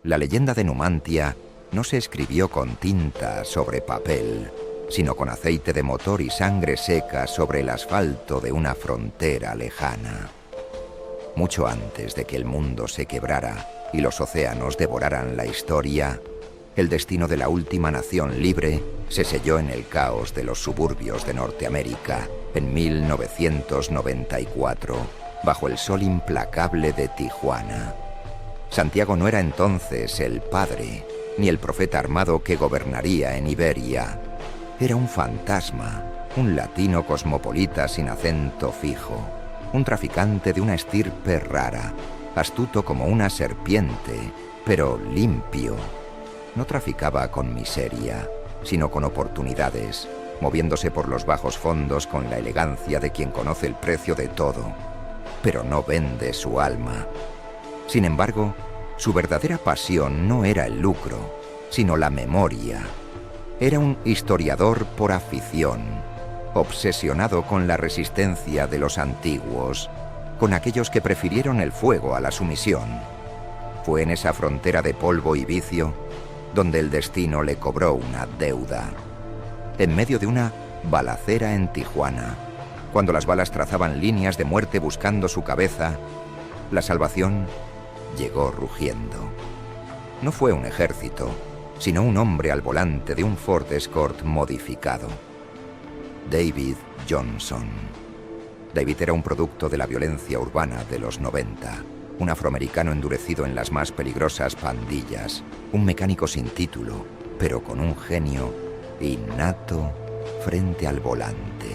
La leyenda de Numantia no se escribió con tinta sobre papel, sino con aceite de motor y sangre seca sobre el asfalto de una frontera lejana. Mucho antes de que el mundo se quebrara y los océanos devoraran la historia, el destino de la última nación libre se selló en el caos de los suburbios de Norteamérica en 1994, bajo el sol implacable de Tijuana. Santiago no era entonces el padre, ni el profeta armado que gobernaría en Iberia. Era un fantasma, un latino cosmopolita sin acento fijo, un traficante de una estirpe rara, astuto como una serpiente, pero limpio. No traficaba con miseria, sino con oportunidades, moviéndose por los bajos fondos con la elegancia de quien conoce el precio de todo, pero no vende su alma. Sin embargo, su verdadera pasión no era el lucro, sino la memoria. Era un historiador por afición, obsesionado con la resistencia de los antiguos, con aquellos que prefirieron el fuego a la sumisión. Fue en esa frontera de polvo y vicio donde el destino le cobró una deuda. En medio de una balacera en Tijuana, cuando las balas trazaban líneas de muerte buscando su cabeza, la salvación llegó rugiendo. No fue un ejército, sino un hombre al volante de un Ford Escort modificado. David Johnson. David era un producto de la violencia urbana de los 90, un afroamericano endurecido en las más peligrosas pandillas, un mecánico sin título, pero con un genio innato frente al volante.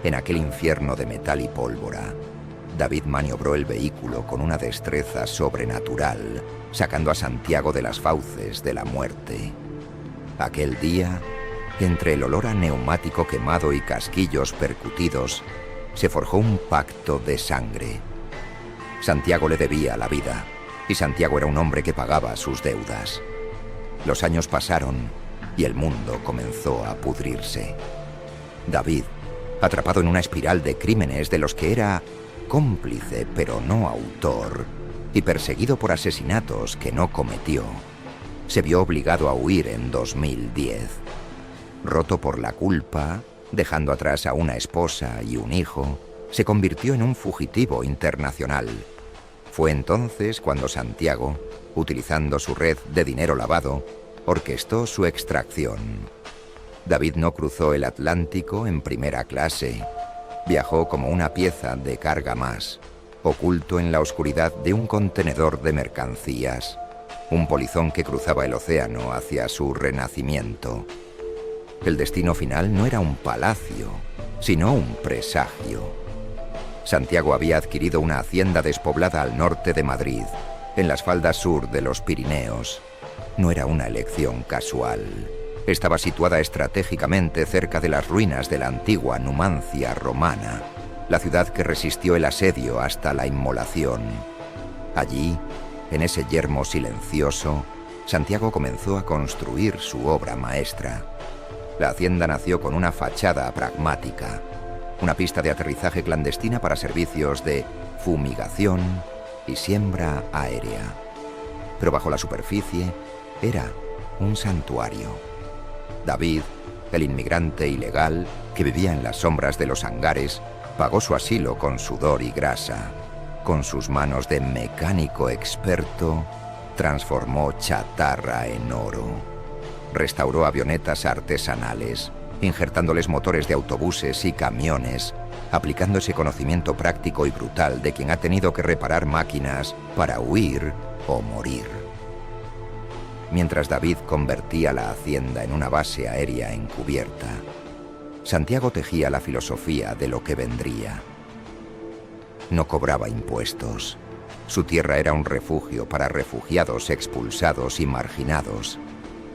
En aquel infierno de metal y pólvora, David maniobró el vehículo con una destreza sobrenatural, sacando a Santiago de las fauces de la muerte. Aquel día, entre el olor a neumático quemado y casquillos percutidos, se forjó un pacto de sangre. Santiago le debía la vida, y Santiago era un hombre que pagaba sus deudas. Los años pasaron y el mundo comenzó a pudrirse. David, atrapado en una espiral de crímenes de los que era cómplice pero no autor, y perseguido por asesinatos que no cometió, se vio obligado a huir en 2010. Roto por la culpa, dejando atrás a una esposa y un hijo, se convirtió en un fugitivo internacional. Fue entonces cuando Santiago, utilizando su red de dinero lavado, orquestó su extracción. David no cruzó el Atlántico en primera clase. Viajó como una pieza de carga más, oculto en la oscuridad de un contenedor de mercancías, un polizón que cruzaba el océano hacia su renacimiento. El destino final no era un palacio, sino un presagio. Santiago había adquirido una hacienda despoblada al norte de Madrid, en las faldas sur de los Pirineos. No era una elección casual. Estaba situada estratégicamente cerca de las ruinas de la antigua Numancia romana, la ciudad que resistió el asedio hasta la inmolación. Allí, en ese yermo silencioso, Santiago comenzó a construir su obra maestra. La hacienda nació con una fachada pragmática, una pista de aterrizaje clandestina para servicios de fumigación y siembra aérea. Pero bajo la superficie era un santuario. David, el inmigrante ilegal que vivía en las sombras de los hangares, pagó su asilo con sudor y grasa. Con sus manos de mecánico experto, transformó chatarra en oro. Restauró avionetas artesanales, injertándoles motores de autobuses y camiones, aplicando ese conocimiento práctico y brutal de quien ha tenido que reparar máquinas para huir o morir. Mientras David convertía la hacienda en una base aérea encubierta, Santiago tejía la filosofía de lo que vendría. No cobraba impuestos. Su tierra era un refugio para refugiados expulsados y marginados,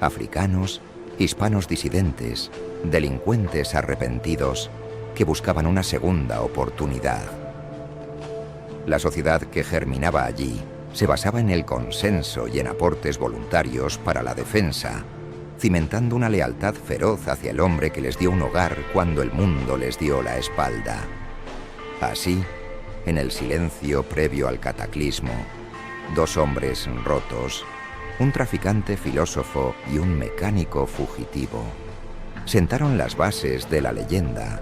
africanos, hispanos disidentes, delincuentes arrepentidos que buscaban una segunda oportunidad. La sociedad que germinaba allí se basaba en el consenso y en aportes voluntarios para la defensa, cimentando una lealtad feroz hacia el hombre que les dio un hogar cuando el mundo les dio la espalda. Así, en el silencio previo al cataclismo, dos hombres rotos Un traficante filósofo y un mecánico fugitivo sentaron las bases de la leyenda.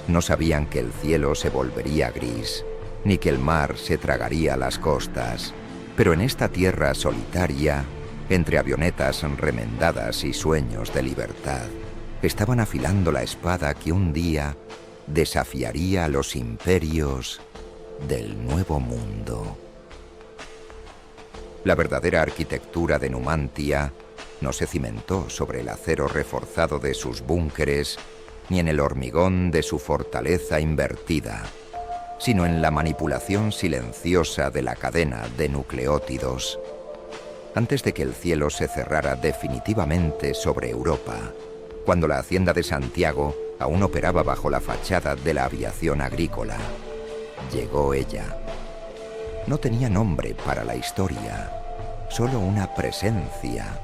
No sabían que el cielo se volvería gris, ni que el mar se tragaría las costas, pero en esta tierra solitaria, entre avionetas remendadas y sueños de libertad, estaban afilando la espada que un día desafiaría a los imperios del Nuevo Mundo. La verdadera arquitectura de Numantia no se cimentó sobre el acero reforzado de sus búnkeres ni en el hormigón de su fortaleza invertida, sino en la manipulación silenciosa de la cadena de nucleótidos. Antes de que el cielo se cerrara definitivamente sobre Europa, cuando la hacienda de Santiago aún operaba bajo la fachada de la aviación agrícola, llegó ella. No tenía nombre para la historia, solo una presencia.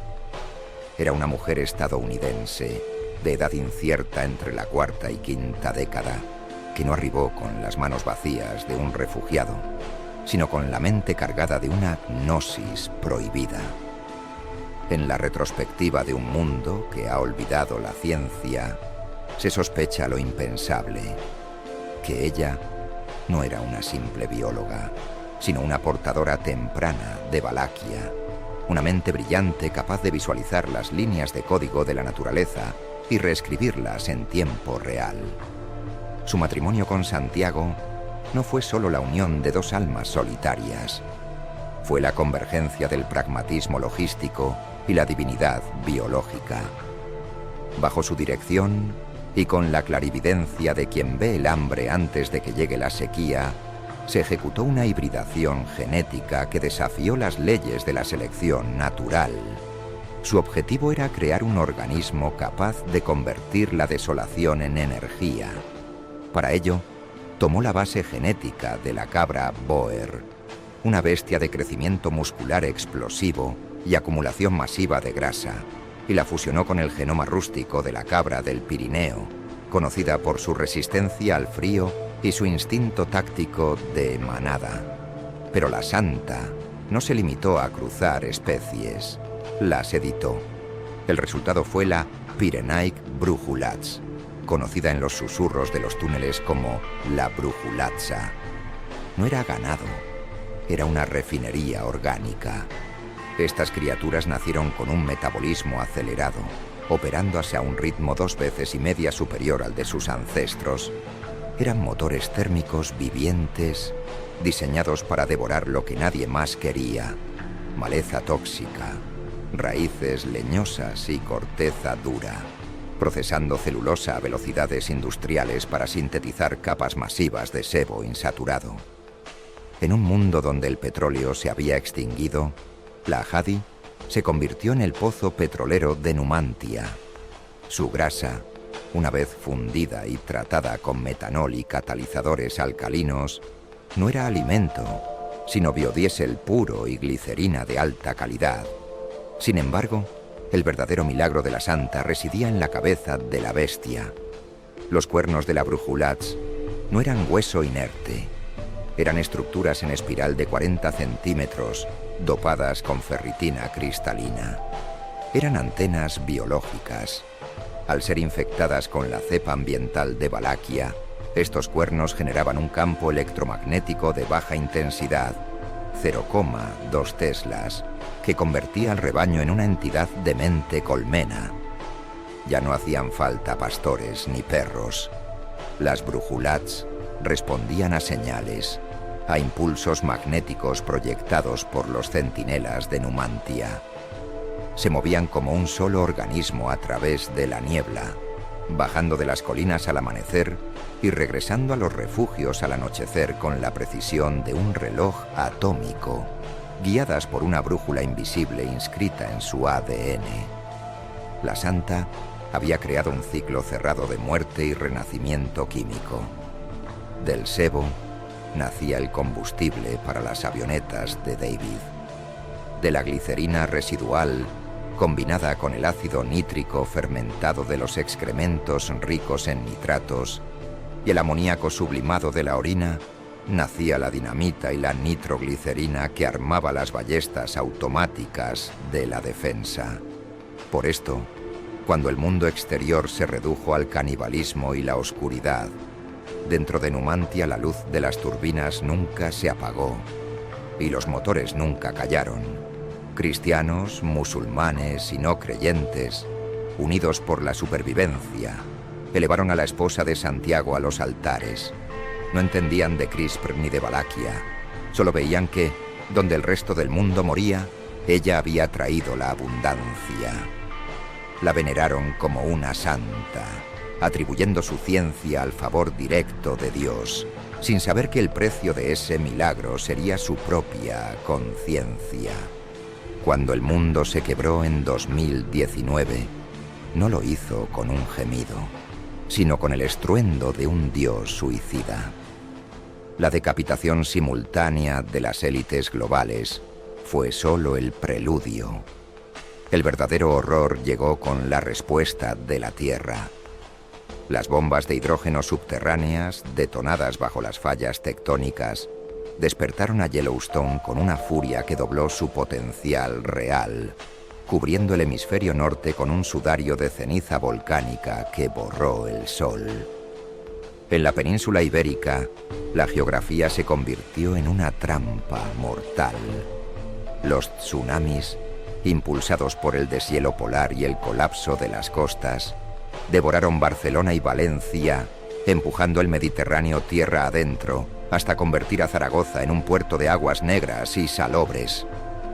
Era una mujer estadounidense, de edad incierta entre la cuarta y quinta década, que no arribó con las manos vacías de un refugiado, sino con la mente cargada de una gnosis prohibida. En la retrospectiva de un mundo que ha olvidado la ciencia, se sospecha lo impensable, que ella no era una simple bióloga, sino una portadora temprana de Valaquia, una mente brillante capaz de visualizar las líneas de código de la naturaleza y reescribirlas en tiempo real. Su matrimonio con Santiago no fue solo la unión de dos almas solitarias, fue la convergencia del pragmatismo logístico y la divinidad biológica. Bajo su dirección, y con la clarividencia de quien ve el hambre antes de que llegue la sequía, se ejecutó una hibridación genética que desafió las leyes de la selección natural. Su objetivo era crear un organismo capaz de convertir la desolación en energía. Para ello, tomó la base genética de la cabra Boer, una bestia de crecimiento muscular explosivo y acumulación masiva de grasa, y la fusionó con el genoma rústico de la cabra del Pirineo, conocida por su resistencia al frío y su instinto táctico de manada. Pero la santa no se limitó a cruzar especies, las editó. El resultado fue la Pyrenaic Brújulatz, conocida en los susurros de los túneles como la Brujulatza. No era ganado, era una refinería orgánica. Estas criaturas nacieron con un metabolismo acelerado, operando hacia un ritmo 2,5 veces superior al de sus ancestros. Eran motores térmicos vivientes, diseñados para devorar lo que nadie más quería: maleza tóxica, raíces leñosas y corteza dura, procesando celulosa a velocidades industriales para sintetizar capas masivas de sebo insaturado. En un mundo donde el petróleo se había extinguido, la Hadi se convirtió en el pozo petrolero de Numantia. Su grasa, una vez fundida y tratada con metanol y catalizadores alcalinos, no era alimento, sino biodiesel puro y glicerina de alta calidad. Sin embargo, el verdadero milagro de la santa residía en la cabeza de la bestia. Los cuernos de la Brújulatz no eran hueso inerte, eran estructuras en espiral de 40 centímetros, dopadas con ferritina cristalina. Eran antenas biológicas. Al ser infectadas con la cepa ambiental de Valaquia, estos cuernos generaban un campo electromagnético de baja intensidad, 0,2 teslas, que convertía al rebaño en una entidad de mente colmena. Ya no hacían falta pastores ni perros. Las Brújulatz respondían a señales, a impulsos magnéticos proyectados por los centinelas de Numantia. Se movían como un solo organismo a través de la niebla, bajando de las colinas al amanecer y regresando a los refugios al anochecer con la precisión de un reloj atómico, guiadas por una brújula invisible inscrita en su ADN. La santa había creado un ciclo cerrado de muerte y renacimiento químico. Del sebo nacía el combustible para las avionetas de David. De la glicerina residual, combinada con el ácido nítrico fermentado de los excrementos ricos en nitratos y el amoníaco sublimado de la orina, nacía la dinamita y la nitroglicerina que armaba las ballestas automáticas de la defensa. Por esto, cuando el mundo exterior se redujo al canibalismo y la oscuridad, dentro de Numantia la luz de las turbinas nunca se apagó y los motores nunca callaron. Cristianos, musulmanes y no creyentes, unidos por la supervivencia, elevaron a la esposa de Santiago a los altares. No entendían de Crispr ni de Valaquia, solo veían que, donde el resto del mundo moría, ella había traído la abundancia. La veneraron como una santa, atribuyendo su ciencia al favor directo de Dios, sin saber que el precio de ese milagro sería su propia conciencia. Cuando el mundo se quebró en 2019, no lo hizo con un gemido, sino con el estruendo de un dios suicida. La decapitación simultánea de las élites globales fue solo el preludio. El verdadero horror llegó con la respuesta de la Tierra. Las bombas de hidrógeno subterráneas, detonadas bajo las fallas tectónicas, despertaron a Yellowstone con una furia que dobló su potencial real, cubriendo el hemisferio norte con un sudario de ceniza volcánica que borró el sol. En la península ibérica, la geografía se convirtió en una trampa mortal. Los tsunamis, impulsados por el deshielo polar y el colapso de las costas, devoraron Barcelona y Valencia, empujando el Mediterráneo tierra adentro, hasta convertir a Zaragoza en un puerto de aguas negras y salobres.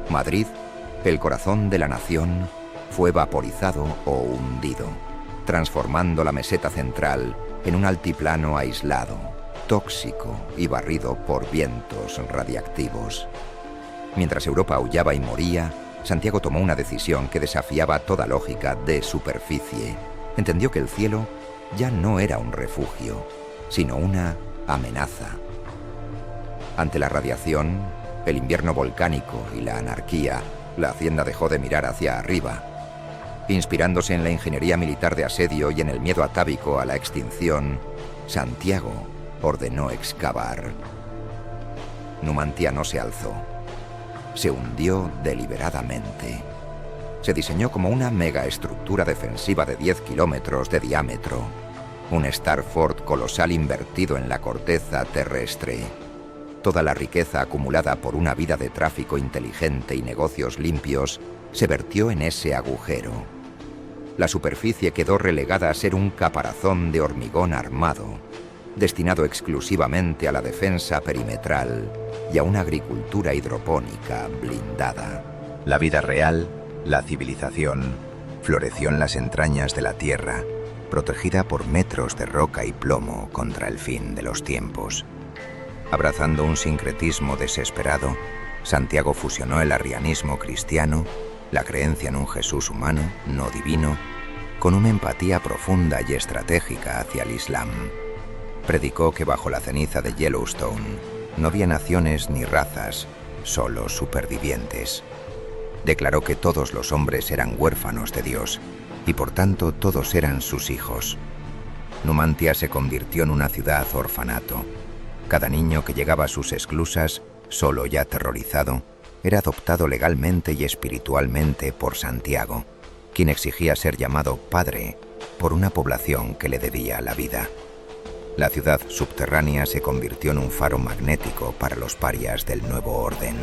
Madrid, el corazón de la nación, fue vaporizado o hundido, transformando la meseta central en un altiplano aislado, tóxico y barrido por vientos radiactivos. Mientras Europa aullaba y moría, Santiago tomó una decisión que desafiaba toda lógica de superficie. Entendió que el cielo ya no era un refugio, sino una amenaza. Ante la radiación, el invierno volcánico y la anarquía, la hacienda dejó de mirar hacia arriba. Inspirándose en la ingeniería militar de asedio y en el miedo atávico a la extinción, Santiago ordenó excavar. Numantia no se alzó. Se hundió deliberadamente. Se diseñó como una megaestructura defensiva de 10 kilómetros de diámetro, un Starfort colosal invertido en la corteza terrestre. Toda la riqueza acumulada por una vida de tráfico inteligente y negocios limpios se vertió en ese agujero. La superficie quedó relegada a ser un caparazón de hormigón armado, destinado exclusivamente a la defensa perimetral y a una agricultura hidropónica blindada. La vida real, la civilización, floreció en las entrañas de la Tierra, protegida por metros de roca y plomo contra el fin de los tiempos. Abrazando un sincretismo desesperado, Santiago fusionó el arrianismo cristiano, la creencia en un Jesús humano, no divino, con una empatía profunda y estratégica hacia el Islam. Predicó que bajo la ceniza de Yellowstone no había naciones ni razas, solo supervivientes. Declaró que todos los hombres eran huérfanos de Dios y por tanto todos eran sus hijos. Numantia se convirtió en una ciudad orfanato. Cada niño que llegaba a sus esclusas, solo y aterrorizado, era adoptado legalmente y espiritualmente por Santiago, quien exigía ser llamado padre por una población que le debía la vida. La ciudad subterránea se convirtió en un faro magnético para los parias del nuevo orden.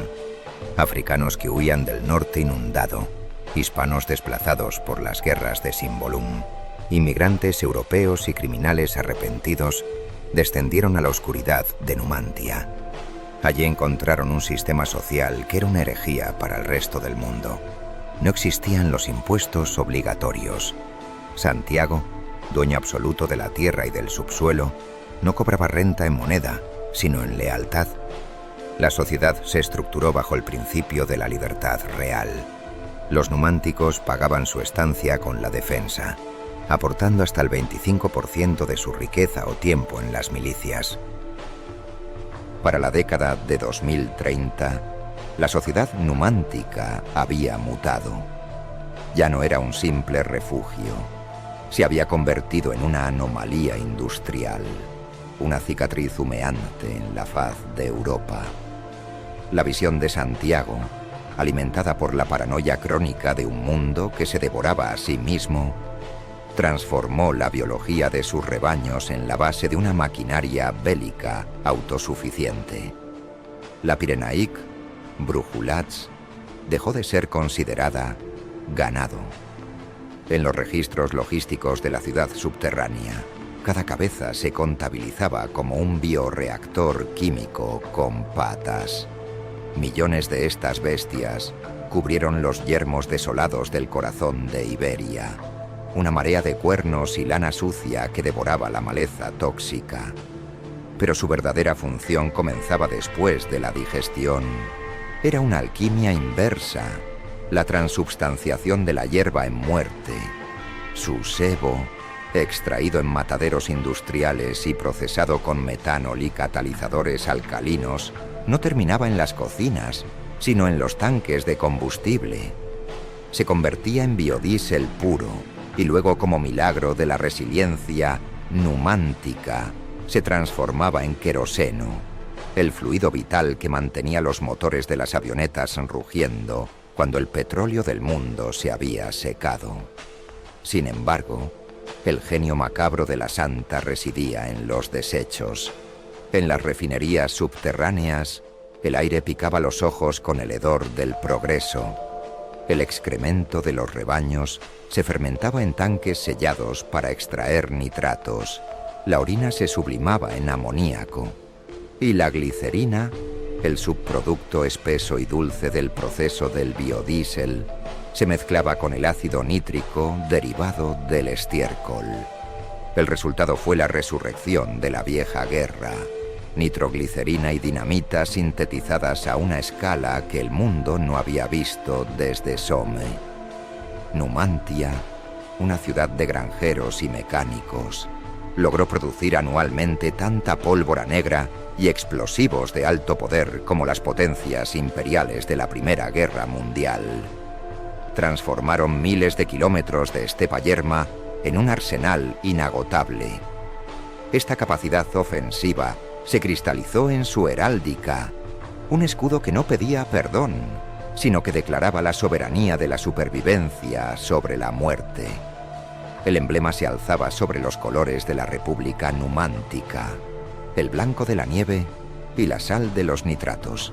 Africanos que huían del norte inundado, hispanos desplazados por las guerras de Simbolum, inmigrantes europeos y criminales arrepentidos descendieron a la oscuridad de Numantia. Allí encontraron un sistema social que era una herejía para el resto del mundo. No existían los impuestos obligatorios. Santiago, dueño absoluto de la tierra y del subsuelo, no cobraba renta en moneda, sino en lealtad. La sociedad se estructuró bajo el principio de la libertad real. Los numánticos pagaban su estancia con la defensa, aportando hasta el 25% de su riqueza o tiempo en las milicias. Para la década de 2030, la sociedad numántica había mutado. Ya no era un simple refugio. Se había convertido en una anomalía industrial, una cicatriz humeante en la faz de Europa. La visión de Santiago, alimentada por la paranoia crónica de un mundo que se devoraba a sí mismo, transformó la biología de sus rebaños en la base de una maquinaria bélica autosuficiente. La Pirenaic, Brujulats, dejó de ser considerada ganado. En los registros logísticos de la ciudad subterránea, cada cabeza se contabilizaba como un bioreactor químico con patas. Millones de estas bestias cubrieron los yermos desolados del corazón de Iberia, una marea de cuernos y lana sucia que devoraba la maleza tóxica. Pero su verdadera función comenzaba después de la digestión. Era una alquimia inversa, la transubstanciación de la hierba en muerte. Su sebo, extraído en mataderos industriales y procesado con metanol y catalizadores alcalinos, no terminaba en las cocinas, sino en los tanques de combustible. Se convertía en biodiesel puro y luego, como milagro de la resiliencia numántica, se transformaba en queroseno, el fluido vital que mantenía los motores de las avionetas rugiendo cuando el petróleo del mundo se había secado. Sin embargo, el genio macabro de la santa residía en los desechos. En las refinerías subterráneas, el aire picaba los ojos con el hedor del progreso. El excremento de los rebaños se fermentaba en tanques sellados para extraer nitratos. La orina se sublimaba en amoníaco. Y la glicerina, el subproducto espeso y dulce del proceso del biodiesel, se mezclaba con el ácido nítrico derivado del estiércol. El resultado fue la resurrección de la vieja guerra. Nitroglicerina y dinamita sintetizadas a una escala que el mundo no había visto desde Somme. Numantia, una ciudad de granjeros y mecánicos, logró producir anualmente tanta pólvora negra y explosivos de alto poder como las potencias imperiales de la Primera Guerra Mundial. Transformaron miles de kilómetros de estepa yerma en un arsenal inagotable. Esta capacidad ofensiva se cristalizó en su heráldica, un escudo que no pedía perdón, sino que declaraba la soberanía de la supervivencia sobre la muerte. El emblema se alzaba sobre los colores de la República Numántica, el blanco de la nieve y la sal de los nitratos,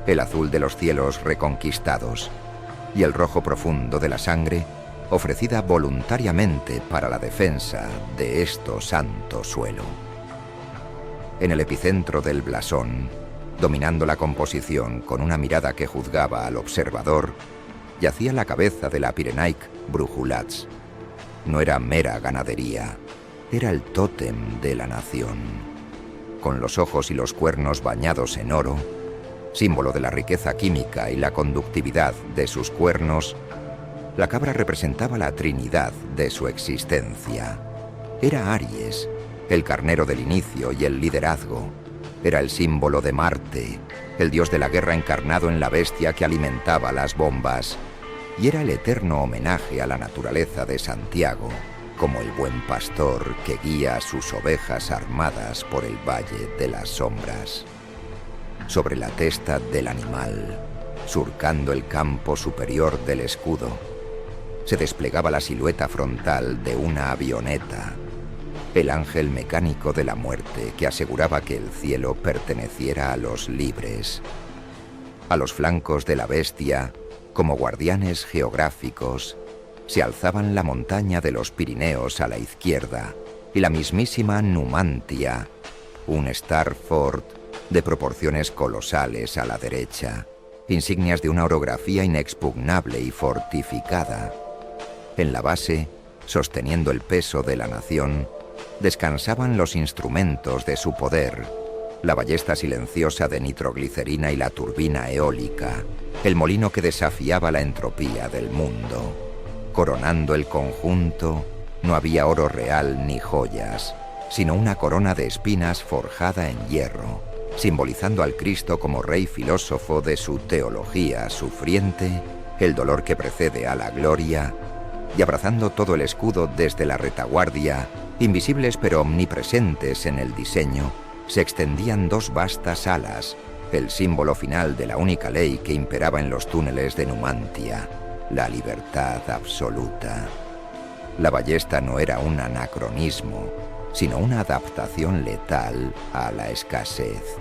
el azul de los cielos reconquistados y el rojo profundo de la sangre ofrecida voluntariamente para la defensa de esto santo suelo. En el epicentro del blasón, dominando la composición con una mirada que juzgaba al observador, yacía la cabeza de la Pirenaic Brujulats. No era mera ganadería, era el tótem de la nación. Con los ojos y los cuernos bañados en oro, símbolo de la riqueza química y la conductividad de sus cuernos, la cabra representaba la trinidad de su existencia. Era Aries, el carnero del inicio y el liderazgo. Era el símbolo de Marte, el dios de la guerra encarnado en la bestia que alimentaba las bombas. Y era el eterno homenaje a la naturaleza de Santiago, como el buen pastor que guía a sus ovejas armadas por el valle de las sombras. Sobre la testa del animal, surcando el campo superior del escudo, se desplegaba la silueta frontal de una avioneta, el ángel mecánico de la muerte que aseguraba que el cielo perteneciera a los libres. A los flancos de la bestia, como guardianes geográficos, se alzaban la montaña de los Pirineos a la izquierda y la mismísima Numantia, un Starfort de proporciones colosales a la derecha, insignias de una orografía inexpugnable y fortificada. En la base, sosteniendo el peso de la nación, descansaban los instrumentos de su poder, la ballesta silenciosa de nitroglicerina y la turbina eólica, el molino que desafiaba la entropía del mundo. Coronando el conjunto, no había oro real ni joyas, sino una corona de espinas forjada en hierro, simbolizando al Cristo como rey filósofo de su teología sufriente, el dolor que precede a la gloria, y abrazando todo el escudo desde la retaguardia, Invisibles pero omnipresentes en el diseño, se extendían dos vastas alas, el símbolo final de la única ley que imperaba en los túneles de Numantia, la libertad absoluta. La ballesta no era un anacronismo, sino una adaptación letal a la escasez.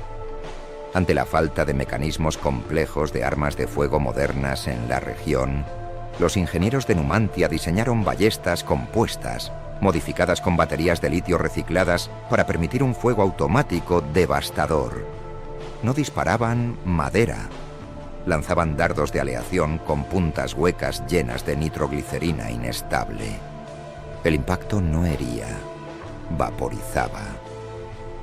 Ante la falta de mecanismos complejos de armas de fuego modernas en la región, los ingenieros de Numantia diseñaron ballestas compuestas, modificadas con baterías de litio recicladas para permitir un fuego automático devastador. No disparaban madera, lanzaban dardos de aleación con puntas huecas llenas de nitroglicerina inestable. El impacto no hería, vaporizaba.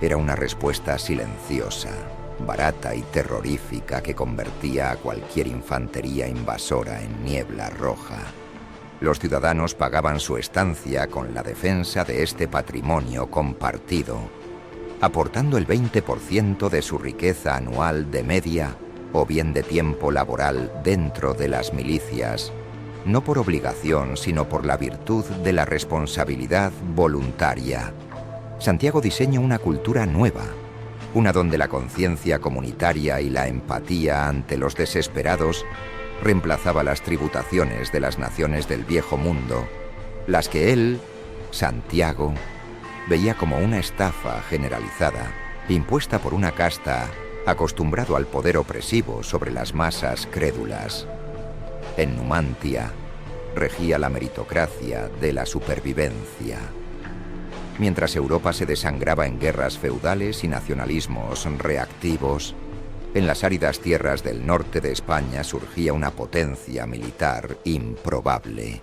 Era una respuesta silenciosa, barata y terrorífica que convertía a cualquier infantería invasora en niebla roja. Los ciudadanos pagaban su estancia con la defensa de este patrimonio compartido, aportando el 20% de su riqueza anual de media o bien de tiempo laboral dentro de las milicias, no por obligación, sino por la virtud de la responsabilidad voluntaria. Santiago diseña una cultura nueva, una donde la conciencia comunitaria y la empatía ante los desesperados reemplazaba las tributaciones de las naciones del viejo mundo, las que él, Santiago, veía como una estafa generalizada, impuesta por una casta acostumbrado al poder opresivo sobre las masas crédulas. En Numantia regía la meritocracia de la supervivencia. Mientras Europa se desangraba en guerras feudales y nacionalismos reactivos, en las áridas tierras del norte de España surgía una potencia militar improbable.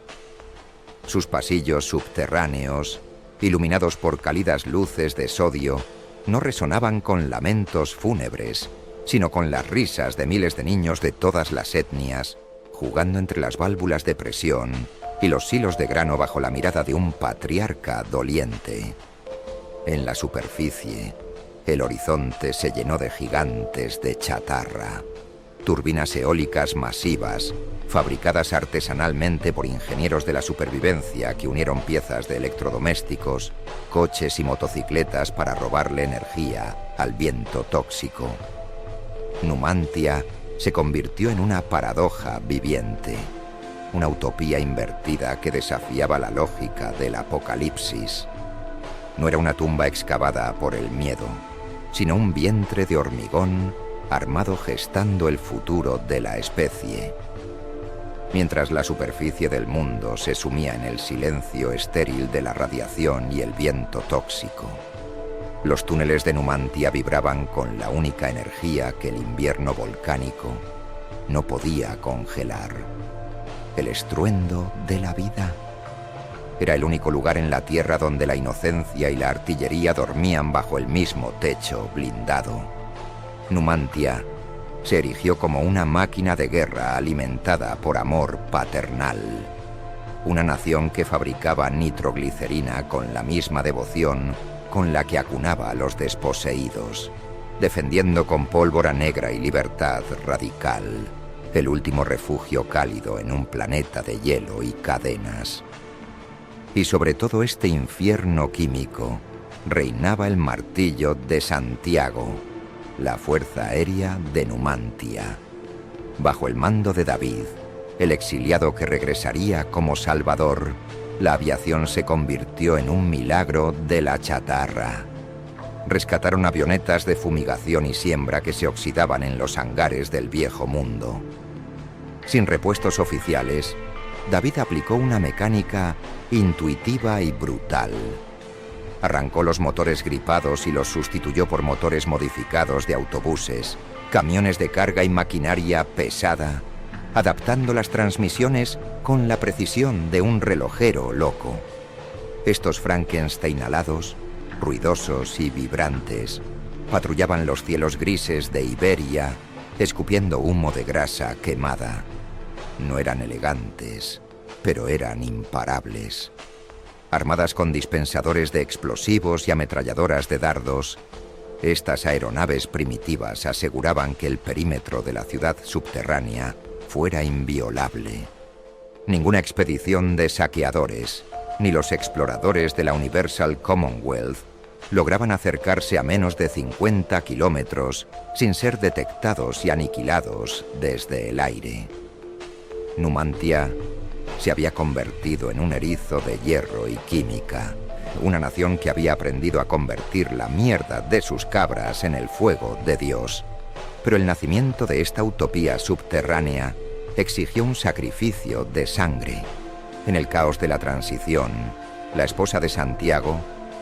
Sus pasillos subterráneos, iluminados por cálidas luces de sodio, no resonaban con lamentos fúnebres, sino con las risas de miles de niños de todas las etnias, jugando entre las válvulas de presión y los silos de grano bajo la mirada de un patriarca doliente. En la superficie, el horizonte se llenó de gigantes de chatarra, turbinas eólicas masivas, fabricadas artesanalmente por ingenieros de la supervivencia que unieron piezas de electrodomésticos, coches y motocicletas para robarle energía al viento tóxico. Numantia se convirtió en una paradoja viviente, una utopía invertida que desafiaba la lógica del apocalipsis. No era una tumba excavada por el miedo, sino un vientre de hormigón armado gestando el futuro de la especie. Mientras la superficie del mundo se sumía en el silencio estéril de la radiación y el viento tóxico, los túneles de Numantia vibraban con la única energía que el invierno volcánico no podía congelar: el estruendo de la vida. Era el único lugar en la Tierra donde la inocencia y la artillería dormían bajo el mismo techo blindado. Numantia se erigió como una máquina de guerra alimentada por amor paternal. Una nación que fabricaba nitroglicerina con la misma devoción con la que acunaba a los desposeídos, defendiendo con pólvora negra y libertad radical el último refugio cálido en un planeta de hielo y cadenas. Y sobre todo este infierno químico reinaba el martillo de Santiago, la fuerza aérea de Numantia. Bajo el mando de David, el exiliado que regresaría como salvador, la aviación se convirtió en un milagro de la chatarra. Rescataron avionetas de fumigación y siembra que se oxidaban en los hangares del viejo mundo. Sin repuestos oficiales, David aplicó una mecánica intuitiva y brutal. Arrancó los motores gripados y los sustituyó por motores modificados de autobuses, camiones de carga y maquinaria pesada, adaptando las transmisiones con la precisión de un relojero loco. Estos Frankenstein alados, ruidosos y vibrantes, patrullaban los cielos grises de Iberia, escupiendo humo de grasa quemada. No eran elegantes, pero eran imparables. Armadas con dispensadores de explosivos y ametralladoras de dardos, estas aeronaves primitivas aseguraban que el perímetro de la ciudad subterránea fuera inviolable. Ninguna expedición de saqueadores, ni los exploradores de la Universal Commonwealth lograban acercarse a menos de 50 kilómetros sin ser detectados y aniquilados desde el aire. Numantia se había convertido en un erizo de hierro y química, una nación que había aprendido a convertir la mierda de sus cabras en el fuego de Dios. Pero el nacimiento de esta utopía subterránea exigió un sacrificio de sangre. En el caos de la transición, la esposa de Santiago,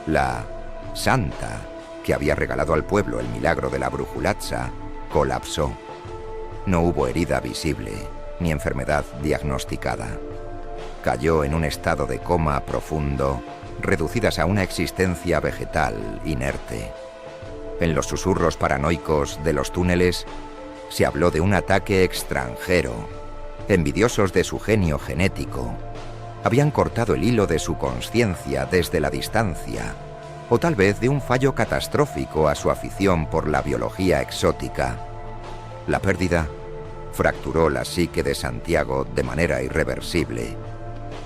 la Santa, que había regalado al pueblo el milagro de la Brujulatsa, colapsó. No hubo herida visible, ni enfermedad diagnosticada. Cayó en un estado de coma profundo, reducidas a una existencia vegetal inerte. En los susurros paranoicos de los túneles, se habló de un ataque extranjero. Envidiosos de su genio genético, habían cortado el hilo de su conciencia desde la distancia, o tal vez de un fallo catastrófico a su afición por la biología exótica. La pérdida fracturó la psique de Santiago de manera irreversible.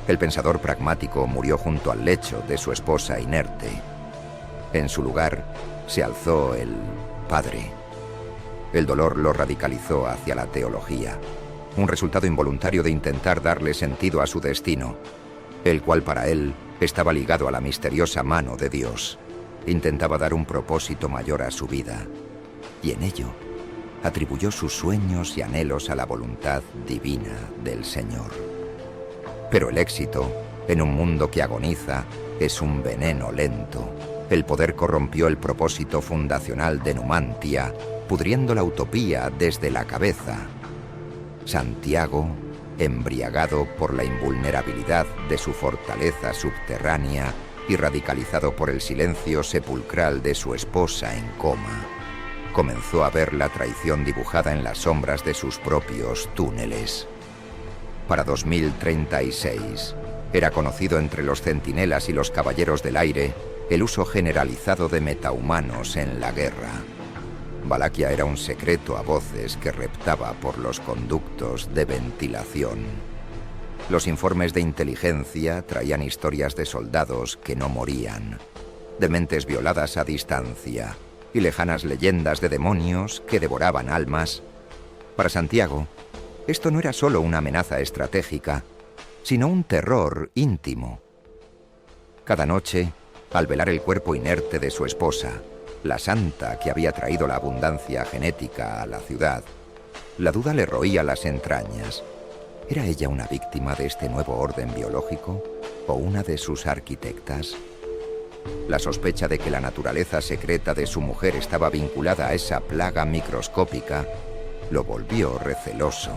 El pensador pragmático murió junto al lecho de su esposa inerte. En su lugar se alzó el padre. El dolor lo radicalizó hacia la teología, un resultado involuntario de intentar darle sentido a su destino, el cual para él estaba ligado a la misteriosa mano de Dios. Intentaba dar un propósito mayor a su vida, y en ello atribuyó sus sueños y anhelos a la voluntad divina del Señor. Pero el éxito, en un mundo que agoniza, es un veneno lento. El poder corrompió el propósito fundacional de Numantia, pudriendo la utopía desde la cabeza. Santiago, embriagado por la invulnerabilidad de su fortaleza subterránea y radicalizado por el silencio sepulcral de su esposa en coma, comenzó a ver la traición dibujada en las sombras de sus propios túneles. Para 2036, era conocido entre los centinelas y los caballeros del aire el uso generalizado de metahumanos en la guerra. Valaquia era un secreto a voces que reptaba por los conductos de ventilación. Los informes de inteligencia traían historias de soldados que no morían, de mentes violadas a distancia y lejanas leyendas de demonios que devoraban almas. Para Santiago, esto no era solo una amenaza estratégica, sino un terror íntimo. Cada noche, al velar el cuerpo inerte de su esposa, la Santa que había traído la abundancia genética a la ciudad, la duda le roía las entrañas. ¿Era ella una víctima de este nuevo orden biológico o una de sus arquitectas? La sospecha de que la naturaleza secreta de su mujer estaba vinculada a esa plaga microscópica lo volvió receloso,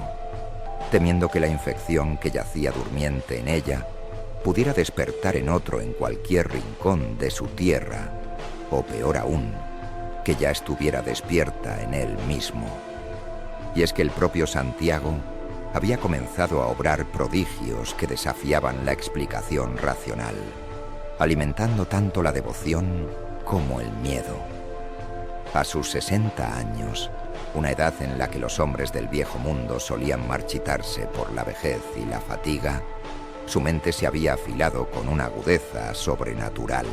temiendo que la infección que yacía durmiente en ella pudiera despertar en otro en cualquier rincón de su tierra, o peor aún, que ya estuviera despierta en él mismo. Y es que el propio Santiago había comenzado a obrar prodigios que desafiaban la explicación racional, alimentando tanto la devoción como el miedo. A sus 60 años, una edad en la que los hombres del viejo mundo solían marchitarse por la vejez y la fatiga, su mente se había afilado con una agudeza sobrenatural.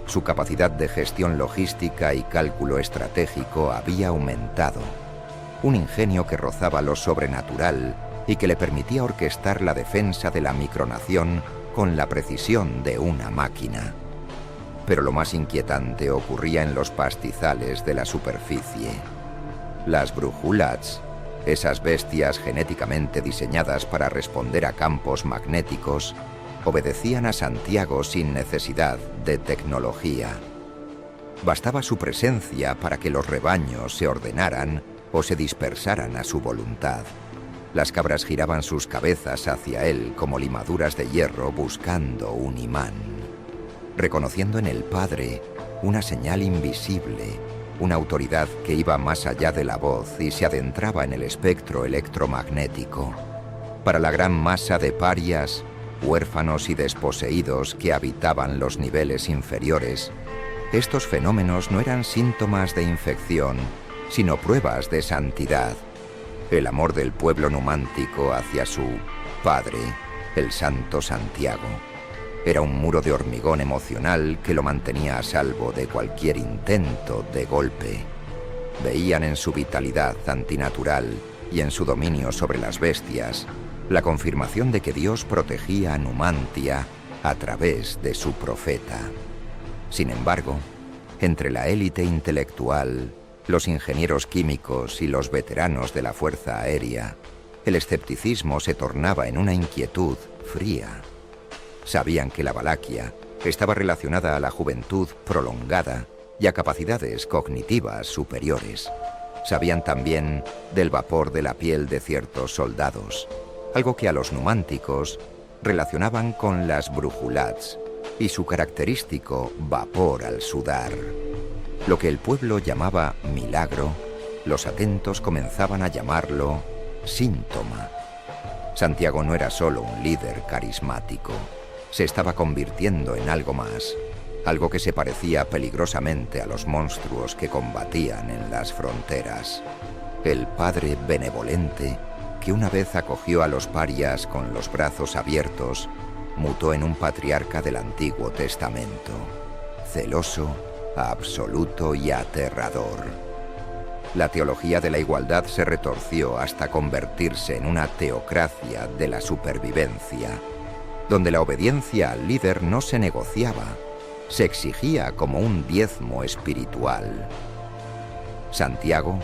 Su capacidad de gestión logística y cálculo estratégico había aumentado. Un ingenio que rozaba lo sobrenatural y que le permitía orquestar la defensa de la micronación con la precisión de una máquina. Pero lo más inquietante ocurría en los pastizales de la superficie. Las brujulats, esas bestias genéticamente diseñadas para responder a campos magnéticos, obedecían a Santiago sin necesidad de tecnología. Bastaba su presencia para que los rebaños se ordenaran o se dispersaran a su voluntad. Las cabras giraban sus cabezas hacia él como limaduras de hierro buscando un imán, reconociendo en el Padre una señal invisible, una autoridad que iba más allá de la voz y se adentraba en el espectro electromagnético. Para la gran masa de parias, huérfanos y desposeídos que habitaban los niveles inferiores, estos fenómenos no eran síntomas de infección, sino pruebas de santidad. El amor del pueblo numántico hacia su padre, el santo Santiago, Era un muro de hormigón emocional que lo mantenía a salvo de cualquier intento de golpe. Veían en su vitalidad antinatural y en su dominio sobre las bestias la confirmación de que Dios protegía a Numantia a través de su profeta. Sin embargo, entre la élite intelectual, los ingenieros químicos y los veteranos de la Fuerza Aérea, el escepticismo se tornaba en una inquietud fría. Sabían que la Valaquia estaba relacionada a la juventud prolongada y a capacidades cognitivas superiores. Sabían también del vapor de la piel de ciertos soldados, algo que a los numánticos relacionaban con las brújulats y su característico vapor al sudar. Lo que el pueblo llamaba milagro, los atentos comenzaban a llamarlo síntoma. Santiago no era solo un líder carismático, se estaba convirtiendo en algo más, algo que se parecía peligrosamente a los monstruos que combatían en las fronteras. El padre benevolente, que una vez acogió a los parias con los brazos abiertos, mutó en un patriarca del Antiguo Testamento, celoso, absoluto y aterrador. La teología de la igualdad se retorció hasta convertirse en una teocracia de la supervivencia, donde la obediencia al líder no se negociaba, se exigía como un diezmo espiritual. Santiago,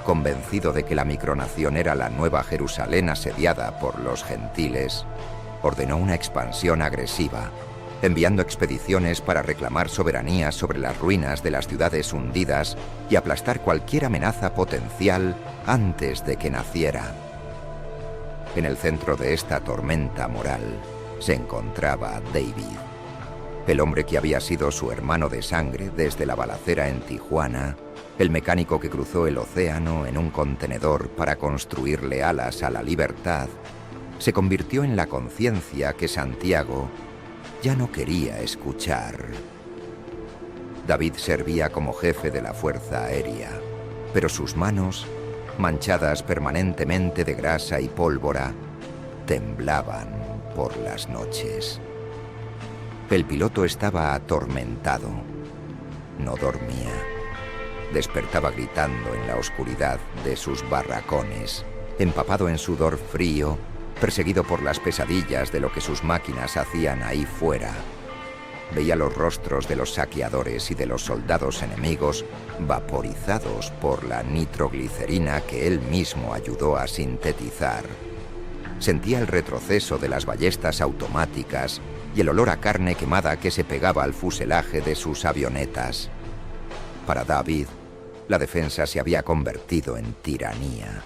convencido de que la micronación era la nueva Jerusalén asediada por los gentiles, ordenó una expansión agresiva, enviando expediciones para reclamar soberanía sobre las ruinas de las ciudades hundidas y aplastar cualquier amenaza potencial antes de que naciera. En el centro de esta tormenta moral se encontraba David, el hombre que había sido su hermano de sangre desde la balacera en Tijuana, el mecánico que cruzó el océano en un contenedor para construirle alas a la libertad, se convirtió en la conciencia que Santiago ya no quería escuchar. David servía como jefe de la Fuerza Aérea, pero sus manos, manchadas permanentemente de grasa y pólvora, temblaban por las noches. El piloto estaba atormentado. No dormía. Despertaba gritando en la oscuridad de sus barracones, empapado en sudor frío, perseguido por las pesadillas de lo que sus máquinas hacían ahí fuera. Veía los rostros de los saqueadores y de los soldados enemigos vaporizados por la nitroglicerina que él mismo ayudó a sintetizar. Sentía el retroceso de las ballestas automáticas y el olor a carne quemada que se pegaba al fuselaje de sus avionetas. Para David, la defensa se había convertido en tiranía.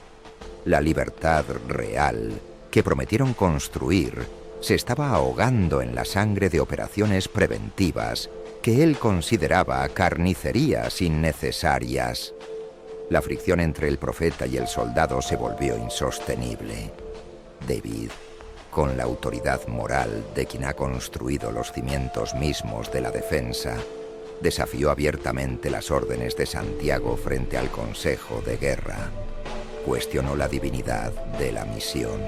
La libertad real que prometieron construir se estaba ahogando en la sangre de operaciones preventivas que él consideraba carnicerías innecesarias. La fricción entre el profeta y el soldado se volvió insostenible. David, con la autoridad moral de quien ha construido los cimientos mismos de la defensa, desafió abiertamente las órdenes de Santiago frente al Consejo de Guerra. Cuestionó la divinidad de la misión.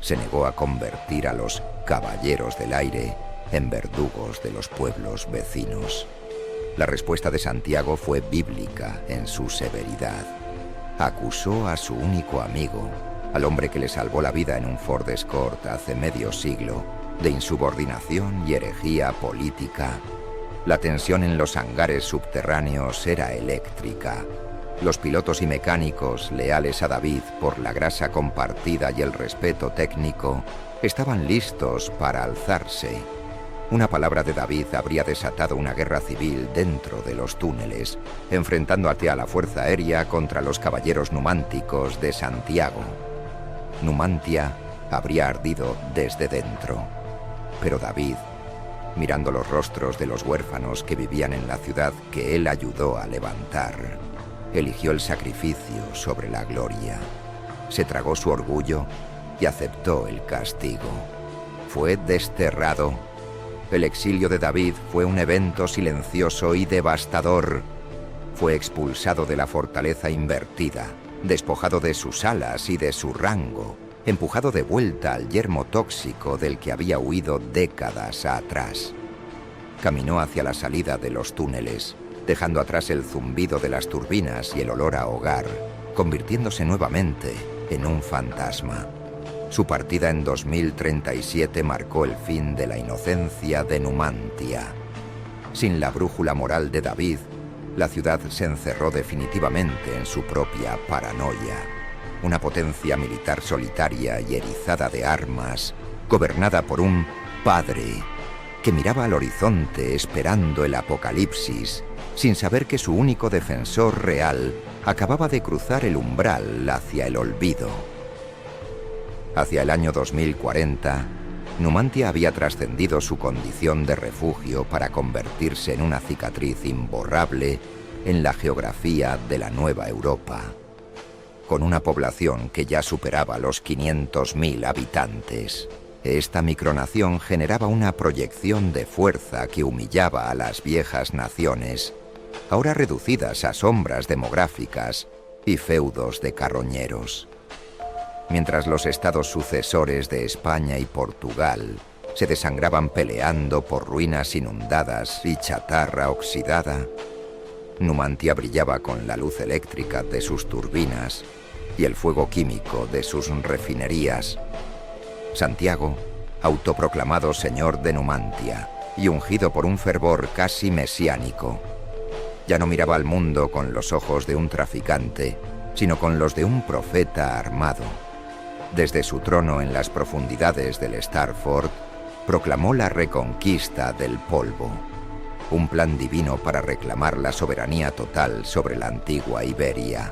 Se negó a convertir a los caballeros del aire en verdugos de los pueblos vecinos. La respuesta de Santiago fue bíblica en su severidad. Acusó a su único amigo, al hombre que le salvó la vida en un Ford Escort hace medio siglo, de insubordinación y herejía política. La tensión en los hangares subterráneos era eléctrica. Los pilotos y mecánicos, leales a David por la grasa compartida y el respeto técnico, estaban listos para alzarse. Una palabra de David habría desatado una guerra civil dentro de los túneles, enfrentando a la Fuerza Aérea contra los caballeros numánticos de Santiago. Numantia habría ardido desde dentro. Pero David, mirando los rostros de los huérfanos que vivían en la ciudad que él ayudó a levantar, eligió el sacrificio sobre la gloria. Se tragó su orgullo y aceptó el castigo. Fue desterrado. El exilio de David fue un evento silencioso y devastador. Fue expulsado de la fortaleza invertida, despojado de sus alas y de su rango, empujado de vuelta al yermo tóxico del que había huido décadas atrás. Caminó hacia la salida de los túneles, dejando atrás el zumbido de las turbinas y el olor a hogar, convirtiéndose nuevamente en un fantasma. Su partida en 2037 marcó el fin de la inocencia de Numantia. Sin la brújula moral de David, la ciudad se encerró definitivamente en su propia paranoia. Una potencia militar solitaria y erizada de armas, gobernada por un padre que miraba al horizonte esperando el apocalipsis, sin saber que su único defensor real acababa de cruzar el umbral hacia el olvido. Hacia el año 2040, Numantia había trascendido su condición de refugio para convertirse en una cicatriz imborrable en la geografía de la Nueva Europa. Con una población que ya superaba los 500.000 habitantes, esta micronación generaba una proyección de fuerza que humillaba a las viejas naciones, ahora reducidas a sombras demográficas y feudos de carroñeros. Mientras los estados sucesores de España y Portugal se desangraban peleando por ruinas inundadas y chatarra oxidada, Numantia brillaba con la luz eléctrica de sus turbinas y el fuego químico de sus refinerías. Santiago, autoproclamado señor de Numantia y ungido por un fervor casi mesiánico, ya no miraba al mundo con los ojos de un traficante, sino con los de un profeta armado. Desde su trono en las profundidades del Starford, proclamó la reconquista del polvo, un plan divino para reclamar la soberanía total sobre la antigua Iberia.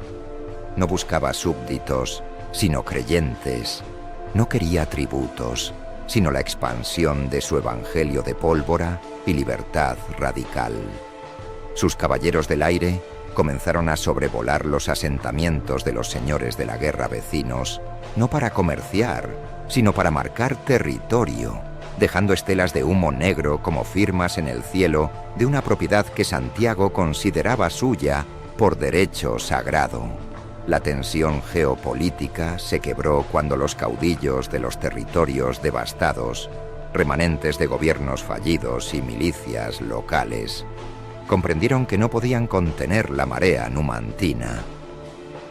No buscaba súbditos, sino creyentes. No quería tributos, sino la expansión de su evangelio de pólvora y libertad radical. Sus caballeros del aire comenzaron a sobrevolar los asentamientos de los señores de la guerra vecinos, no para comerciar, sino para marcar territorio, dejando estelas de humo negro como firmas en el cielo de una propiedad que Santiago consideraba suya por derecho sagrado. La tensión geopolítica se quebró cuando los caudillos de los territorios devastados, remanentes de gobiernos fallidos y milicias locales, comprendieron que no podían contener la marea numantina.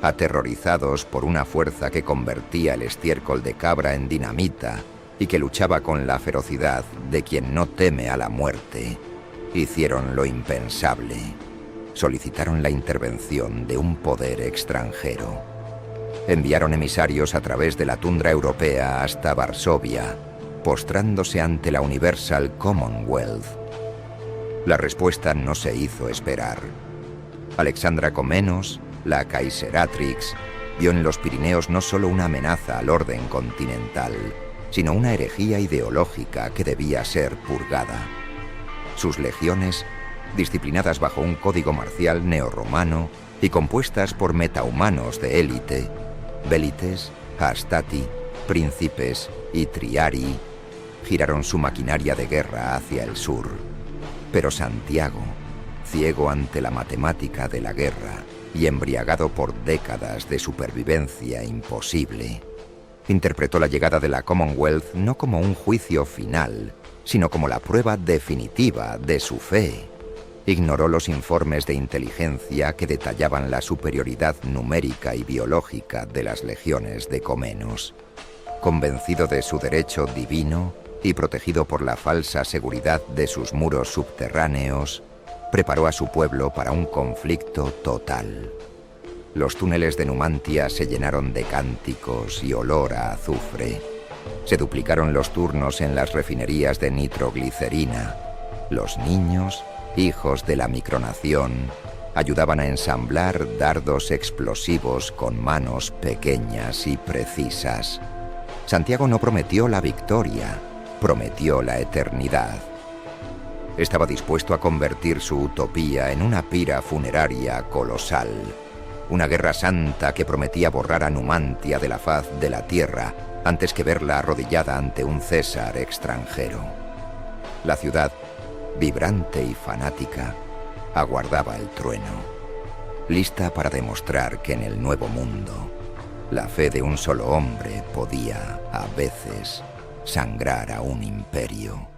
Aterrorizados por una fuerza que convertía el estiércol de cabra en dinamita y que luchaba con la ferocidad de quien no teme a la muerte, hicieron lo impensable. Solicitaron la intervención de un poder extranjero. Enviaron emisarios a través de la tundra europea hasta Varsovia, postrándose ante la Universal Commonwealth. La respuesta no se hizo esperar. Alexandra Comnenos, la Kaiseratrix, vio en los Pirineos no solo una amenaza al orden continental, sino una herejía ideológica que debía ser purgada. Sus legiones, disciplinadas bajo un código marcial neorromano y compuestas por metahumanos de élite, Velites, Hastati, Príncipes y Triari, giraron su maquinaria de guerra hacia el sur. Pero Santiago, ciego ante la matemática de la guerra y embriagado por décadas de supervivencia imposible, interpretó la llegada de la Commonwealth no como un juicio final, sino como la prueba definitiva de su fe. Ignoró los informes de inteligencia que detallaban la superioridad numérica y biológica de las legiones de Comnenos. Convencido de su derecho divino y protegido por la falsa seguridad de sus muros subterráneos, preparó a su pueblo para un conflicto total. Los túneles de Numantia se llenaron de cánticos y olor a azufre. Se duplicaron los turnos en las refinerías de nitroglicerina. Los niños, hijos de la micronación, ayudaban a ensamblar dardos explosivos con manos pequeñas y precisas. Santiago no prometió la victoria, prometió la eternidad. Estaba dispuesto a convertir su utopía en una pira funeraria colosal, una guerra santa que prometía borrar a Numantia de la faz de la tierra antes que verla arrodillada ante un César extranjero. La ciudad, vibrante y fanática, aguardaba el trueno, lista para demostrar que en el nuevo mundo La fe de un solo hombre podía, a veces, sangrar a un imperio.